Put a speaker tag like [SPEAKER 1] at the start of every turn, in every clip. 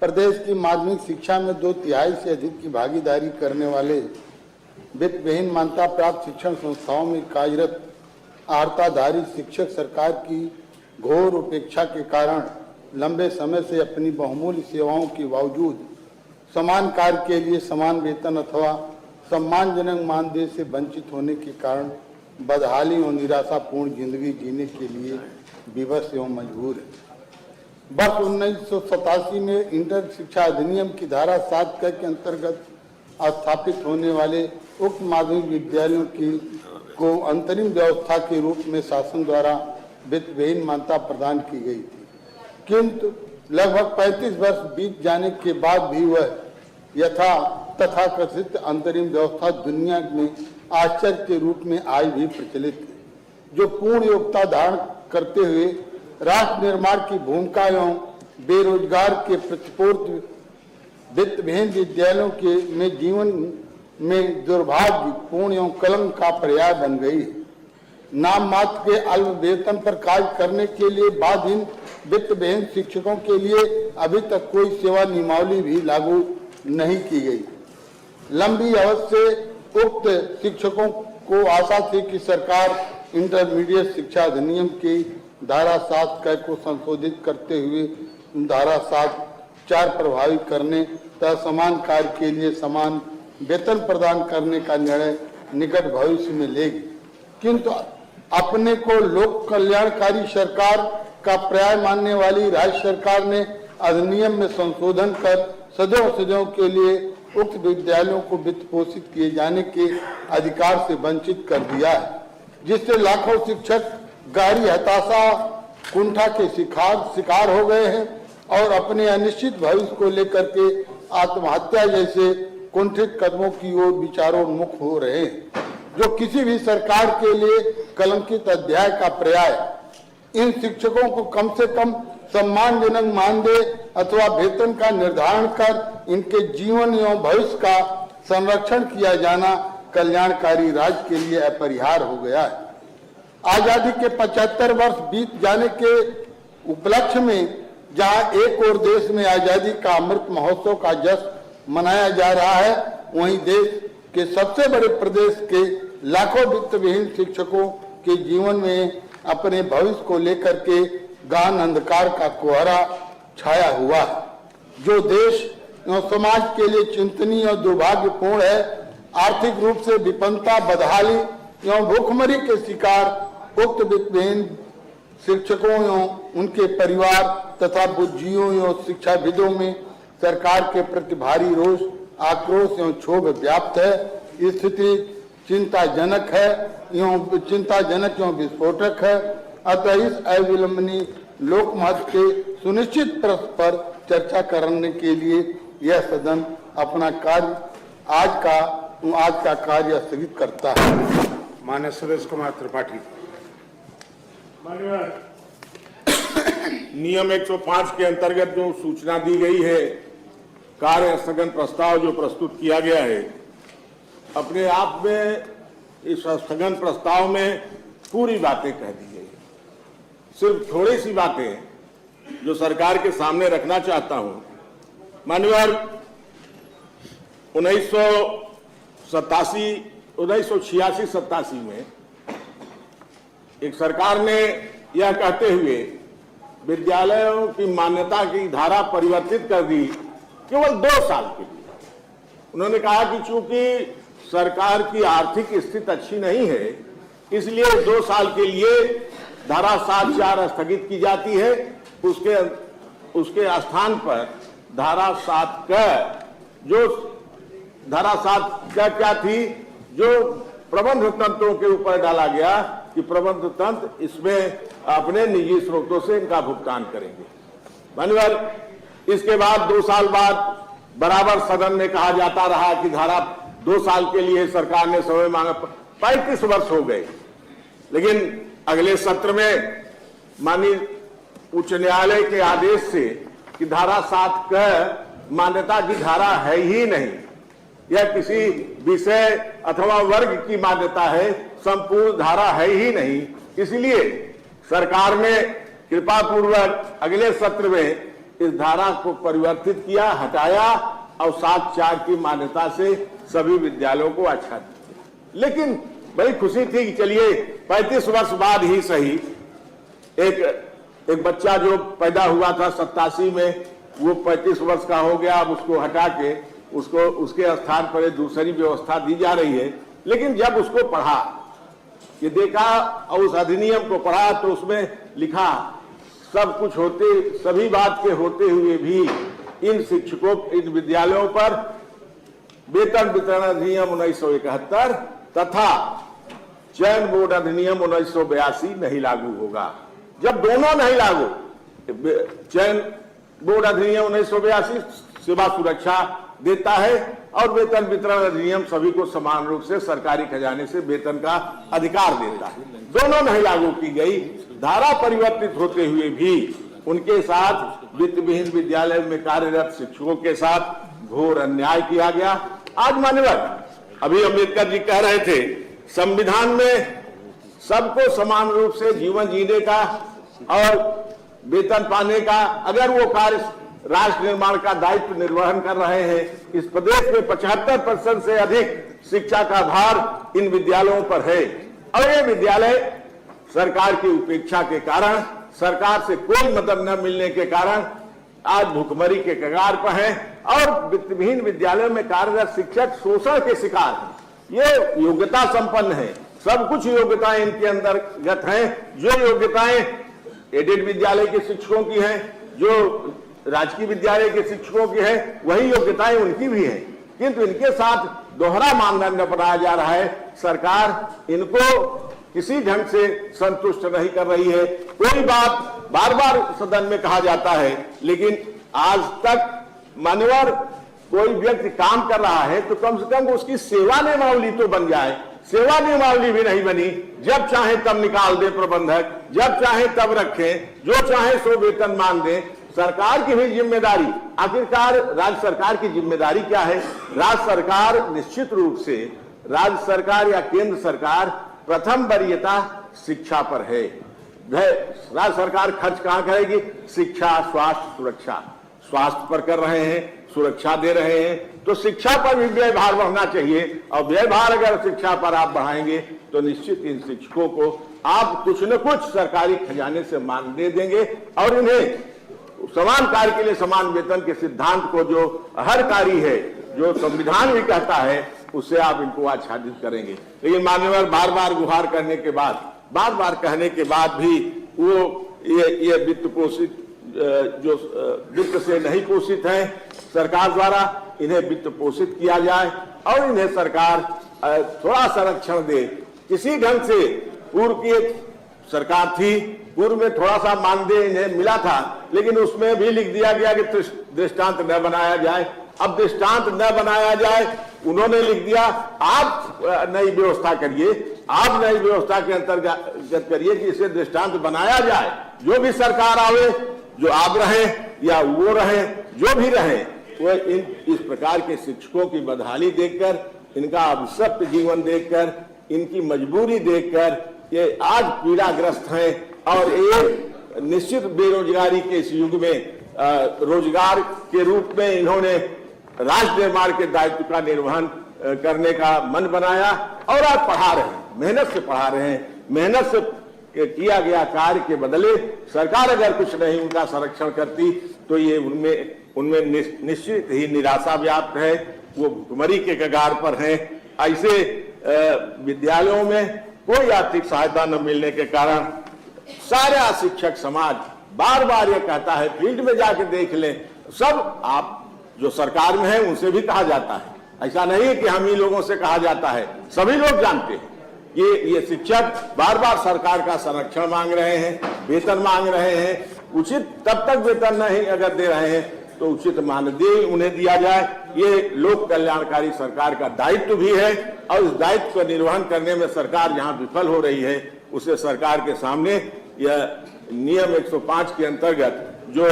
[SPEAKER 1] प्रदेश की माध्यमिक शिक्षा में 2/3 से अधिक की भागीदारी करने वाले वित्तविहीन मान्यता प्राप्त शिक्षण संस्थाओं में कार्यरत अर्हताधारी शिक्षक सरकार की घोर उपेक्षा के कारण लंबे समय से अपनी बहुमूल्य सेवाओं के बावजूद समान कार्य के लिए समान वेतन अथवा सम्मानजनक मानदेय से वंचित होने के कारण बदहाली और निराशापूर्ण जिंदगी जीने के लिए विवश एवं मजबूर है। वर्ष 1987 में इंटर शिक्षा अधिनियम की धारा 7 के अंतर्गत स्थापित होने वाले उक्त माध्यमिक विद्यालयों को अंतरिम व्यवस्था के रूप में शासन द्वारा वित्तविहीन मान्यता प्रदान की गई थी, किंतु लगभग 35 वर्ष बीत जाने के बाद भी वह तथाकथित अंतरिम व्यवस्था दुनिया में आश्चर्य के रूप में आज भी प्रचलित है, जो पूर्ण योग्यता धारण करते हुए राष्ट्र निर्माण की भूमिका एवं बेरोजगार के प्रतिपूर्ति वित्तविहीन विद्यालयों के में जीवन में दुर्भाग्य पूर्ण एवं कलंक का पर्याय बन गई है। नाम मात्र के अल्प वेतन पर कार्य करने के लिए बाधिन वित्तविहीन शिक्षकों के लिए अभी तक कोई सेवा नियमावली भी लागू नहीं की गई। लंबी अवधि से उक्त शिक्षकों को आशा थी कि सरकार इंटरमीडिएट शिक्षा अधिनियम की धारा 7 क को संशोधित करते हुए धारा 7(4) प्रभावी करने तथा समान कार्य के लिए समान वेतन प्रदान करने का निर्णय निकट भविष्य में लेगी, किंतु अपने को लोक कल्याणकारी सरकार का पर्याय मानने वाली राज्य सरकार ने अधिनियम में संशोधन कर सदैव के लिए उक्त विद्यालयों को वित्त पोषित किए जाने के अधिकार से वंचित कर दिया है, जिससे लाखों शिक्षक गहरी हताशा कुंठा के शिकार हो गए हैं और अपने अनिश्चित भविष्य को लेकर के आत्महत्या जैसे कुंठित कदमों की ओर विचारोन्मुख हो रहे हैं, जो किसी भी सरकार के लिए कलंकित अध्याय का पर्याय। इन शिक्षकों को कम से कम सम्मानजनक मानदेय अथवा वेतन का निर्धारण कर इनके जीवन एवं भविष्य का संरक्षण किया जाना कल्याणकारी राज्य के लिए अपरिहार्य हो गया है। आजादी के 75 वर्ष बीत जाने के उपलक्ष्य में जहां एक और देश में आजादी का अमृत महोत्सव का जश्न मनाया जा रहा है, वहीं देश के सबसे बड़े प्रदेश के लाखों वित्तविहीन शिक्षकों के जीवन में अपने भविष्य को लेकर के गहन अंधकार का कोहरा छाया हुआ है, जो देश एवं समाज के लिए चिंतनीय और दुर्भाग्यपूर्ण है। आर्थिक रूप से विपन्नता, बदहाली एवं भूखमरी के शिकार उक्त वित्तविहीन शिक्षकों एवं उनके परिवार तथा बुद्धिजीवियों एवं शिक्षाविदों में सरकार के प्रति भारी रोष, आक्रोश एवं क्षोभ व्याप्त है। स्थिति चिंताजनक एवं विस्फोटक है। अतः इस अविलंबनीय लोकमत के सुनिश्चित प्रश्न पर चर्चा करने के लिए यह सदन अपना कार्य आज का कार्य स्थगित करता है।
[SPEAKER 2] माननीय सुरेश कुमार त्रिपाठी।
[SPEAKER 3] नियम 105 के अंतर्गत जो सूचना दी गई है, कार्य स्थगन प्रस्ताव जो प्रस्तुत किया गया है, अपने आप में इस स्थगन प्रस्ताव में पूरी बातें कह दी गई है। सिर्फ थोड़ी सी बातें जो सरकार के सामने रखना चाहता हूं। माननीय 1986-87 में एक सरकार ने यह कहते हुए विद्यालयों की मान्यता की धारा परिवर्तित कर दी केवल 2 साल के लिए। उन्होंने कहा कि चूंकि सरकार की आर्थिक स्थिति अच्छी नहीं है, इसलिए 2 साल के लिए धारा 7(4) स्थगित की जाती है। उसके स्थान पर धारा 7 क्या थी, जो प्रबंध तंत्रों के ऊपर डाला गया कि प्रबंध तंत्र इसमें अपने निजी स्रोतों से इनका भुगतान करेंगे। माननीय इसके बाद 2 साल बाद बराबर सदन में कहा जाता रहा कि धारा 2 साल के लिए सरकार ने समय मांगा। 35 वर्ष हो गए, लेकिन अगले सत्र में माननीय उच्च न्यायालय के आदेश से कि धारा 7 का मान्यता की धारा है ही नहीं, यह किसी विषय अथवा वर्ग की मान्यता है, संपूर्ण धारा है ही नहीं। इसलिए सरकार ने कृपा पूर्वक अगले सत्र में इस धारा को परिवर्तित किया, हटाया और 7/4 की मान्यता से सभी विद्यालयों को आच्छादित किया। लेकिन बड़ी खुशी थी कि चलिए 35 वर्ष बाद ही सही एक बच्चा जो पैदा हुआ था 87 में, वो 35 वर्ष का हो गया। अब उसको हटा के उसके स्थान पर एक दूसरी व्यवस्था दी जा रही है। लेकिन जब उसको पढ़ा, ये देखा और उस अधिनियम को पढ़ा तो उसमें लिखा सब कुछ होते, सभी बात के होते हुए भी इन शिक्षकों, इन विद्यालयों पर वेतन वितरण अधिनियम 1971 तथा चयन बोर्ड अधिनियम 1982 नहीं लागू होगा। जब दोनों नहीं लागू, चयन बोर्ड अधिनियम 1982 सेवा सुरक्षा देता है और वेतन वितरण अधिनियम सभी को समान रूप से सरकारी खजाने से वेतन का अधिकार देता है, दोनों नहीं लागू की गई। धारा परिवर्तित होते हुए भी उनके साथ वित्त विहीन विद्यालय में कार्यरत शिक्षकों के साथ घोर अन्याय किया गया। आज मान्यवर, अभी अम्बेडकर जी कह रहे थे संविधान में सबको समान रूप से जीवन जीने का और वेतन पाने का, अगर वो कार्य राष्ट्र निर्माण का दायित्व निर्वहन कर रहे हैं। इस प्रदेश में 75% से अधिक शिक्षा का भार इन विद्यालयों पर है और ये विद्यालय सरकार की उपेक्षा के कारण, सरकार से कोई मदद न मिलने के कारण आज भुखमरी के कगार पर हैं और वित्तविहीन विद्यालयों में कार्यरत शिक्षक शोषण के शिकार हैं। ये योग्यता संपन्न है, सब कुछ योग्यताएं इनके अंतर्गत हैं। जो योग्यताएं एडेड विद्यालय के शिक्षकों की हैं, जो राजकीय विद्यालय के शिक्षकों की है, वही योग्यताएं उनकी भी है, किंतु इनके साथ दोहरा मानदंड बनाया जा रहा है। सरकार इनको किसी ढंग से संतुष्ट नहीं कर रही है। कोई बात बार बार सदन में कहा जाता है, लेकिन आज तक मान्यवर कोई व्यक्ति काम कर रहा है तो कम से कम उसकी सेवा नियमावली तो बन जाए। सेवा नियमावली भी नहीं बनी। जब चाहे तब निकाल दे प्रबंधक, जब चाहे तब रखें, जो चाहे सो वेतन मान दे। सरकार की भी जिम्मेदारी, आखिरकार राज्य सरकार की जिम्मेदारी क्या है? राज्य सरकार निश्चित रूप से, राज्य सरकार या केंद्र सरकार प्रथम वरीयता शिक्षा पर है। राज्य सरकार खर्च कहां करेगी? शिक्षा, स्वास्थ्य, सुरक्षा। स्वास्थ्य पर कर रहे हैं, सुरक्षा दे रहे हैं, तो शिक्षा पर भी व्यय भार बढ़ना चाहिए। और व्यय भार अगर शिक्षा पर आप बढ़ाएंगे तो निश्चित इन शिक्षकों को आप कुछ न कुछ सरकारी खजाने से मान दे देंगे और इन्हें समान कार्य के लिए समान वेतन के सिद्धांत को, जो हर कार्य है, जो संविधान भी कहता है, उससे आप इनको आच्छादित करेंगे। लेकिन मान्यवर बार बार गुहार करने के बाद, बार बार कहने के बाद भी वो ये वित्त पोषित, जो वित्त से नहीं पोषित है सरकार द्वारा, इन्हें वित्त पोषित किया जाए और इन्हें सरकार थोड़ा संरक्षण दे। किसी ढंग से पूर्व की एक सरकार थी, पूर्व में थोड़ा सा मानदेय इन्हें मिला था, लेकिन उसमें भी लिख दिया गया कि दृष्टांत न बनाया जाए। अब दृष्टांत न बनाया जाए, उन्होंने लिख दिया आप नई व्यवस्था करिए, आप नई व्यवस्था के अंतर्गत करिए कि इसे दृष्टांत बनाया जाए। जो भी सरकार आवे, जो आप रहे या वो रहे, जो भी रहे, वो इस प्रकार के शिक्षकों की बदहाली देखकर, इनका अभिशप्त जीवन देखकर, इनकी मजबूरी देखकर ये आज पीड़ाग्रस्त हैं और ये निश्चित बेरोजगारी के इस युग में रोजगार के रूप में इन्होंने राष्ट्र निर्माण के दायित्व का निर्वहन करने का मन बनाया और आज पढ़ा रहे हैं, मेहनत से पढ़ा रहे हैं। मेहनत से किया गया कार्य के बदले सरकार अगर कुछ नहीं उनका संरक्षण करती तो ये उनमें निश्चित ही निराशा व्याप्त है। वो भुखमरी के कगार पर हैं। ऐसे विद्यालयों में कोई आर्थिक सहायता न मिलने के कारण सारा शिक्षक समाज बार बार ये कहता है, फील्ड में जाके देख लें, सब आप जो सरकार में है उनसे भी कहा जाता है, ऐसा नहीं है कि हम ही लोगों से कहा जाता है, सभी लोग जानते हैं ये शिक्षक बार बार सरकार का संरक्षण मांग रहे हैं, वेतन मांग रहे हैं। उचित तब तक वेतन नहीं अगर दे रहे हैं तो उचित मानदेय उन्हें दिया जाए। ये लोक कल्याणकारी सरकार का दायित्व भी है और इस दायित्व का निर्वहन करने में सरकार जहां विफल हो रही है, उसे सरकार के सामने यह नियम 105 के अंतर्गत जो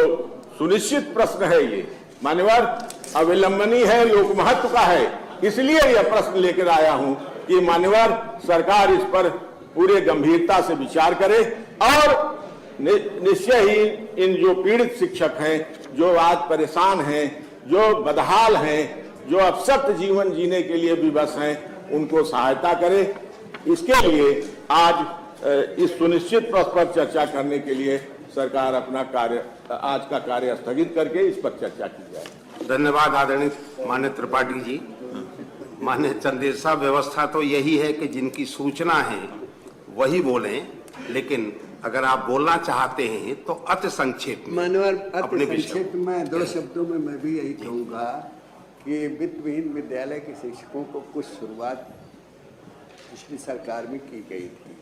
[SPEAKER 3] सुनिश्चित प्रश्न है, ये मान्यवर अविलंबनीय है, लोक महत्व का है, इसलिए यह प्रश्न लेकर आया हूं कि मान्यवर सरकार इस पर पूरे गंभीरता से विचार करे और निश्चय ही इन जो पीड़ित शिक्षक हैं, जो आज परेशान हैं, जो बदहाल हैं, जो अपशक्त जीवन जीने के लिए विवश हैं, उनको सहायता करे। इसके लिए आज इस सुनिश्चित प्रश्न पर चर्चा करने के लिए सरकार अपना आज का कार्य स्थगित करके इस पर चर्चा की जाए।
[SPEAKER 2] धन्यवाद आदरणीय माननीय त्रिपाठी जी। माननीय चंदेल साहब, व्यवस्था तो यही है कि जिनकी सूचना है वही बोलें, लेकिन अगर आप बोलना चाहते हैं तो अति संक्षेप में
[SPEAKER 4] मानवर
[SPEAKER 2] अपने
[SPEAKER 4] अति
[SPEAKER 2] विषय
[SPEAKER 4] संक्षेप में 2 शब्दों में मैं भी यही कहूँगा कि वित्तविहीन विद्यालय के शिक्षकों को कुछ शुरुआत पिछली सरकार में की गई थी।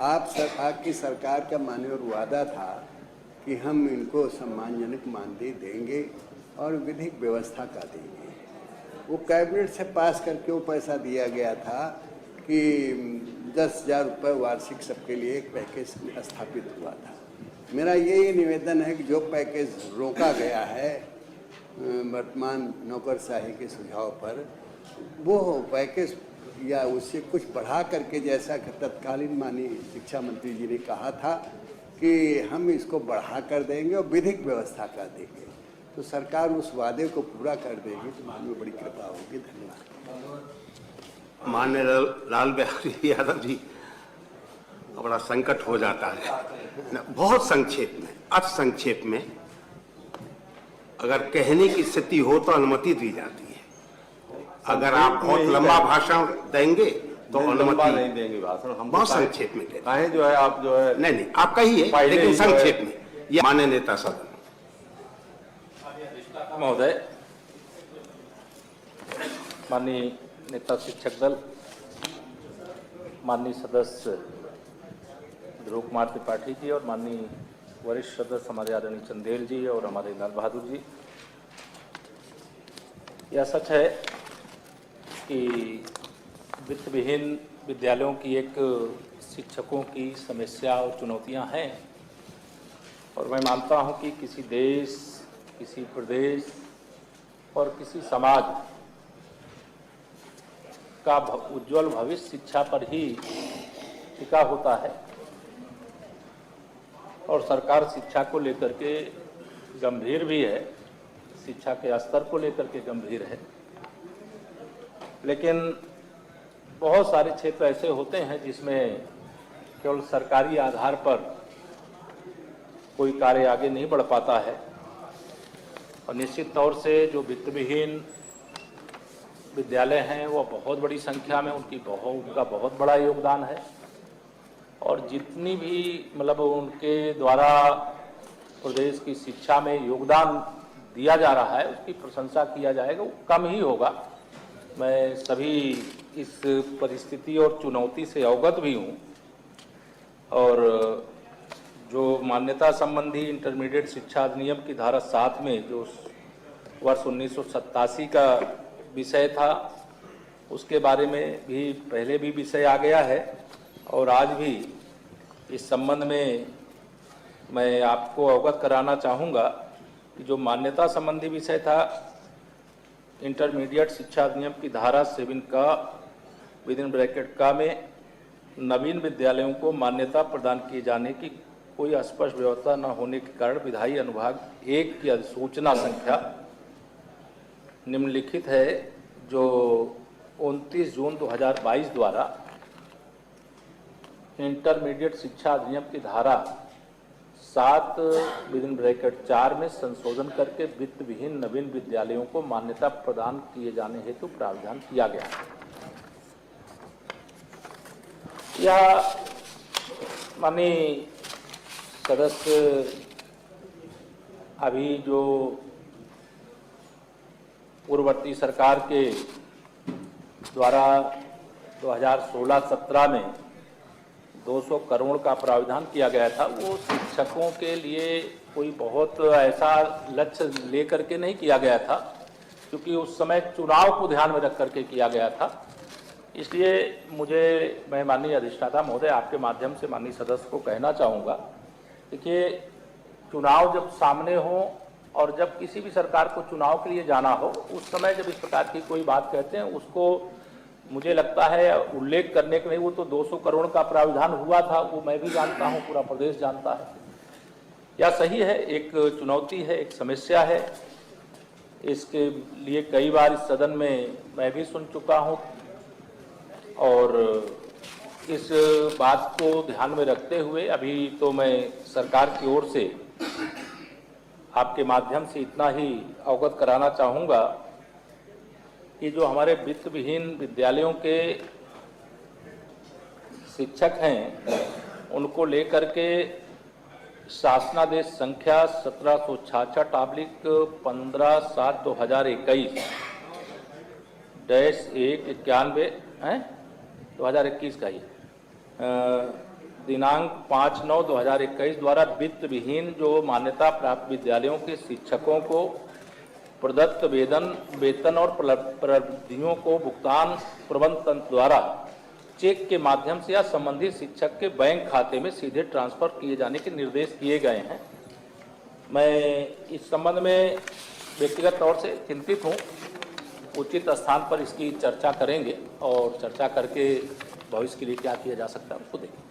[SPEAKER 4] आपकी सरकार का माननीय वादा था कि हम इनको सम्मानजनक मानदेय देंगे और विधिक व्यवस्था का देंगे। वो कैबिनेट से पास करके वो पैसा दिया गया था कि 10,000 रुपये वार्षिक सबके लिए एक पैकेज स्थापित हुआ था। मेरा यही निवेदन है कि जो पैकेज रोका गया है वर्तमान नौकरशाही के सुझाव पर, वो पैकेज या उससे कुछ बढ़ा करके, जैसा कि तत्कालीन माननीय शिक्षा मंत्री जी ने कहा था कि हम इसको बढ़ा कर देंगे और विधिक व्यवस्था कर देंगे, तो सरकार उस वादे को पूरा कर देगी तो हमें बड़ी कृपा होगी। धन्यवाद।
[SPEAKER 2] माननीय लाल बिहारी यादव जी, बड़ा संकट हो जाता है। बहुत संक्षेप में, अति संक्षेप में अगर कहने की स्थिति हो तो अनुमति दी जाती है। अगर आप बहुत लंबा भाषण देंगे तो अनुमति
[SPEAKER 5] नहीं देंगे भाषण हम।
[SPEAKER 2] बहुत संक्षेप में
[SPEAKER 5] कहें जो है आप जो है
[SPEAKER 2] नहीं आप कहिए, लेकिन संक्षेप में। ये माननीय नेता सदन
[SPEAKER 6] महोदय, माननीय नेता शिक्षक दल, माननीय सदस्य ध्रुव कुमार त्रिपाठी जी और माननीय वरिष्ठ सदस्य हमारे आदरणीय चंदेल जी और हमारे लाल बहादुर जी, यह सच है कि वित्त विहीन विद्यालयों की एक शिक्षकों की समस्या और चुनौतियां हैं, और मैं मानता हूं कि किसी देश, किसी प्रदेश और किसी समाज का उज्जवल भविष्य शिक्षा पर ही टिका होता है, और सरकार शिक्षा को लेकर के गंभीर भी है, शिक्षा के स्तर को लेकर के गंभीर है। लेकिन बहुत सारे क्षेत्र ऐसे होते हैं जिसमें केवल सरकारी आधार पर कोई कार्य आगे नहीं बढ़ पाता है, और निश्चित तौर से जो वित्त विहीन विद्यालय हैं वो बहुत बड़ी संख्या में उनका बहुत बड़ा योगदान है, और जितनी भी मतलब उनके द्वारा प्रदेश की शिक्षा में योगदान दिया जा रहा है उसकी प्रशंसा किया जाएगा, वो कम ही होगा। मैं सभी इस परिस्थिति और चुनौती से अवगत भी हूँ, और जो मान्यता संबंधी इंटरमीडिएट शिक्षा अधिनियम की धारा 7 में जो वर्ष 1987 का विषय था, उसके बारे में भी पहले भी विषय आ गया है, और आज भी इस संबंध में मैं आपको अवगत कराना चाहूँगा कि जो मान्यता संबंधी विषय था, इंटरमीडिएट शिक्षा अधिनियम की धारा 7 का विदिन ब्रैकेट का में नवीन विद्यालयों को मान्यता प्रदान किए जाने की कोई स्पष्ट व्यवस्था न होने के कारण विधायी अनुभाग 1 की अधिसूचना संख्या निम्नलिखित है, जो 29 जून 2022 द्वारा इंटरमीडिएट शिक्षा अधिनियम की धारा 7 विदिन ब्रैकेट 4 में संशोधन करके वित्त विहीन नवीन विद्यालयों को मान्यता प्रदान किए जाने हेतु प्रावधान किया गया है। यह माननीय सदस्य अभी जो पूर्ववर्ती सरकार के द्वारा 2016-17 में 200 करोड़ का प्रावधान किया गया था, वो शिक्षकों के लिए कोई बहुत ऐसा लक्ष्य लेकर के नहीं किया गया था, क्योंकि उस समय चुनाव को ध्यान में रख करके किया गया था। इसलिए मैं माननीय अधिष्ठाता महोदय आपके माध्यम से माननीय सदस्य को कहना चाहूँगा, देखिए चुनाव जब सामने हो और जब किसी भी सरकार को चुनाव के लिए जाना हो, उस समय जब इस प्रकार की कोई बात कहते हैं उसको मुझे लगता है उल्लेख करने के लिए, वो तो 200 करोड़ का प्रावधान हुआ था, वो मैं भी जानता हूँ, पूरा प्रदेश जानता है, या सही है, एक चुनौती है, एक समस्या है। इसके लिए कई बार इस सदन में मैं भी सुन चुका हूँ और इस बात को ध्यान में रखते हुए अभी तो मैं सरकार की ओर से आपके माध्यम से इतना ही अवगत कराना चाहूँगा कि जो हमारे वित्त विहीन विद्यालयों के शिक्षक हैं उनको लेकर के शासनादेश संख्या 1766/15/7/2021 -191 है 2021 का ही दिनांक 5/9/2021 द्वारा वित्त विहीन जो मान्यता प्राप्त विद्यालयों के शिक्षकों को प्रदत्त वेतन और प्रवृत्तियों को भुगतान प्रबंध तंत्र द्वारा चेक के माध्यम से या संबंधित शिक्षक के बैंक खाते में सीधे ट्रांसफर किए जाने के निर्देश दिए गए हैं। मैं इस संबंध में व्यक्तिगत तौर से चिंतित हूँ। उचित स्थान पर इसकी चर्चा करेंगे और चर्चा करके भविष्य के लिए क्या किया जा सकता है उसको देखेंगे।